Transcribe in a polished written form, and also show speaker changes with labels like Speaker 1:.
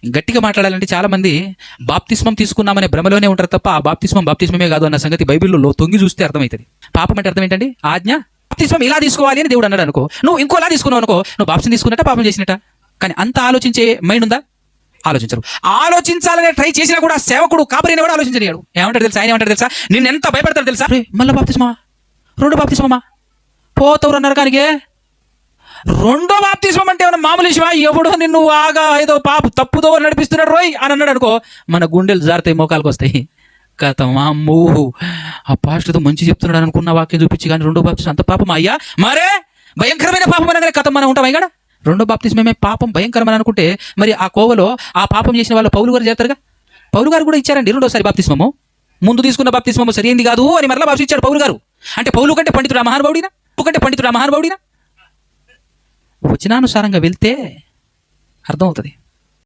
Speaker 1: గట్టిగా మాట్లాడాలంటే చాలా మంది బాప్తిస్మం తీసుకున్నామనే భ్రమలోనే ఉంటారు తప్ప ఆ బాప్తిస్మమే కాదు అన్న సంగతి బైబిల్లో తొంగి చూస్తే అర్థమవుతుంది. పాపం అంటే అర్థం ఏంటండి? ఆజ్ఞ. బాప్తిస్మం ఇలా తీసుకోవాలి అని దేవుడు అన్నాడు అనుకో, నువ్వు ఇంకోలా తీసుకున్నావు అనుకో, నువ్వు బాప్తిస్మం తీసుకున్నట్ట పాపం చేసినట్ట. కానీ అంత ఆలోచించే మైండ్ ఉందా? ఆలోచించరు. ఆలోచించాలనే ట్రై చేసినా కూడా సేవకుడు కాపరిని కూడా ఆలోచించలేడు. ఏమంటాడు తెలుసా? ఆయన ఏమంటాడు తెలుసా? నిన్ను ఎంత భయపడతాడు తెలుసా? మళ్ళీ బాప్తిస్మా, రెండో బాప్తిస్మా, పోతవురు అన్నారు కానీ రెండో బాప్తిస్మం అంటే ఏమన్నా మామూలు విషయమా? ఎవడో నిన్ను ఆగా ఏదో పాప తప్పుదో నడిపిస్తున్నాడు రోయ్ అని అన్నాడు అనుకో, మన గుండెలు జారుతాయి, మోకాలకు వస్తాయి. కథం అమ్మో, ఆ పాస్టర్తో మంచి చెప్తున్నాడు అనుకున్న వాక్యం చూపించి కానీ రెండో బాప్తిస్మం అంత పాపం అయ్యా, మరే భయంకరమైన పాపం అనగానే కథం మనం ఉంటాం అయ్యాడ. రెండో బాప్తిస్మమే పాపం భయంకరమని అనుకుంటే మరి ఆ కోవలో ఆ పాపం చేసిన వాళ్ళు పౌలు గారు చేస్తారుగా. పౌలు గారు కూడా ఇచ్చారండి రెండోసారి బాప్తిస్మము. ముందు తీసుకున్న బాప్తిస్మము సరైంది కాదు అని మరలా బాప్తిస్మం ఇచ్చాడు పౌలు గారు. అంటే పౌలు కంటే పండితుడు మహానుభావుడినా? వచనానుసారంగా వెళ్తే అర్థమవుతుంది.